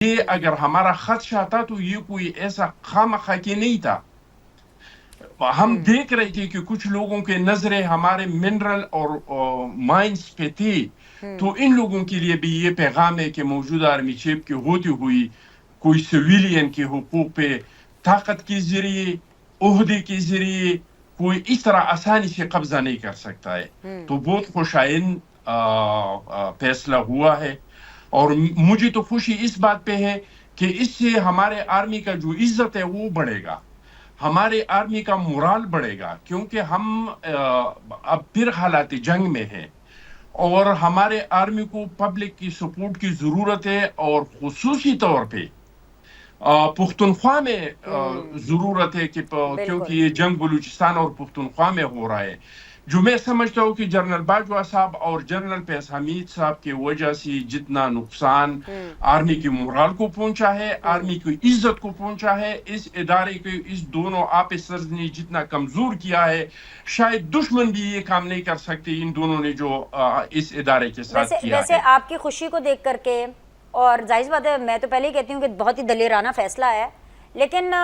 یہ اگر ہمارا خدشہ تھا تو یہ کوئی ایسا خامخواہ کے نہیں تھا. ہم دیکھ رہے تھے کہ کچھ لوگوں کے نظریں ہمارے منرل اور مائنز پہ تھی. تو ان لوگوں کے لیے بھی یہ پیغام ہے کہ موجودہ آرمی چیف کے ہوتی ہوئی کوئی سویلین کے حقوق پہ طاقت کے ذریعے عہدے کے ذریعے کوئی اس طرح آسانی سے قبضہ نہیں کر سکتا ہے. تو بہت خوشائن فیصلہ ہوا ہے اور مجھے تو خوشی اس بات پہ ہے کہ اس سے ہمارے آرمی کا جو عزت ہے وہ بڑھے گا, ہمارے آرمی کا مورال بڑھے گا, کیونکہ ہم اب پھر حالات جنگ میں ہیں اور ہمارے آرمی کو پبلک کی سپورٹ کی ضرورت ہے اور خصوصی طور پہ پختونخوا میں ضرورت ہے کہ کیونکہ یہ جنگ بلوچستان اور پختونخوا میں ہو رہا ہے. جو میں سمجھتا ہوں کہ جنرل باجوہ صاحب اور جنرل فیض حمید صاحب کی وجہ سے جتنا نقصان آرمی کی مورال کو پہنچا ہے, آرمی کی عزت کو پہنچا ہے, اس ادارے کے اس دونوں آفیسرز نے جتنا کمزور کیا ہے, شاید دشمن بھی یہ کام نہیں کر سکتے ان دونوں نے جو اس ادارے کے ساتھ کیا ہے. ویسے آپ کی خوشی کو دیکھ کر کے, اور ظاہر بات ہے میں تو پہلے ہی کہتی ہوں کہ بہت ہی دلیرانہ فیصلہ ہے, لیکن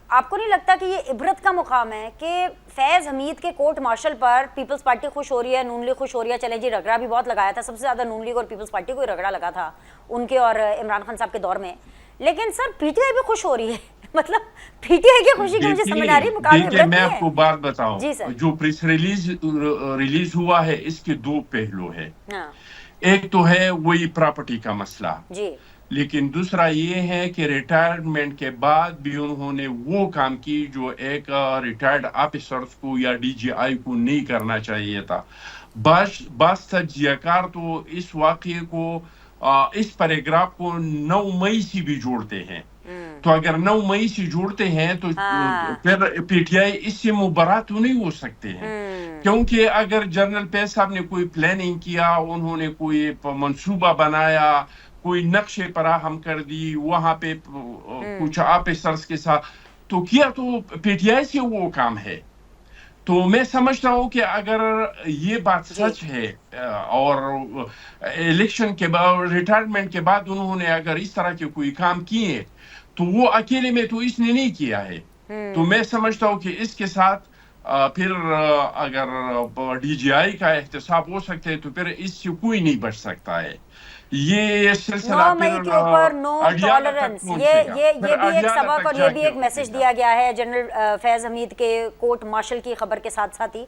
آپ کو نہیں لگتا کہ یہ عبرت کا مقام ہے کہ فیض حمید کے کورٹ مارشل پر پیپلز پارٹی خوش ہو رہی ہے, نون لیگ خوش ہو رہی ہے. چلے جی رگڑا بھی بہت لگایا تھا, سب سے زیادہ نون لیگ اور پیپلز پارٹی کو ہی رگڑا لگا تھا ان کے اور عمران خان صاحب کے دور میں, لیکن سر پی ٹی آئی بھی خوش ہو رہی ہے. مطلب پی ٹی آئی کی خوشی کی مجھے سمجھ آ رہی ہے, مقام عبرت میں آپ کو بات بتاؤں, جی سر, جو پریس ریلیز ہوا ہے اس کے دو پہلو ہے. ایک تو ہے وہی پراپرٹی کا مسئلہ, جی, لیکن دوسرا یہ ہے کہ ریٹائرمنٹ کے بعد بھی انہوں نے وہ کام کی جو ایک ریٹائرڈ آفیسرز کو یا ڈی جی آئی کو نہیں کرنا چاہیے تھا. بعض تجزیہ کار تو اس واقعے کو اس پیراگراف کو 9 مئی سے بھی جوڑتے ہیں. تو اگر 9 مئی سے جوڑتے ہیں تو پھر پی ٹی آئی اس سے مبرات نہیں ہو سکتے ہیں, کیونکہ اگر جنرل فیض صاحب نے کوئی پلاننگ کیا, انہوں نے کوئی منصوبہ بنایا, کوئی نقشے فراہم کر دی وہاں پہ کچھ آفیسرز کے ساتھ, تو کیا تو پی ٹی آئی سے وہ کام ہے. تو میں سمجھتا ہوں کہ اگر یہ بات سچ ہے اور الیکشن کے بعد ریٹائرمنٹ کے بعد انہوں نے اگر اس طرح کے کوئی کام کیے تو وہ اکیلے میں تو اس نے نہیں کیا ہے. تو میں سمجھتا ہوں کہ اس کے ساتھ پھر اگر ڈی جی آئی کا احتساب ہو سکتے ہے تو پھر اس سے کوئی نہیں بچ سکتا ہے. یہ سلسلہ 9 مئی کے اوپر نو ٹالرنس, یہ بھی ایک سبق اور یہ بھی ایک میسج دیا گیا ہے جنرل فیض حمید کے کورٹ مارشل کی خبر کے ساتھ ساتھ ہی.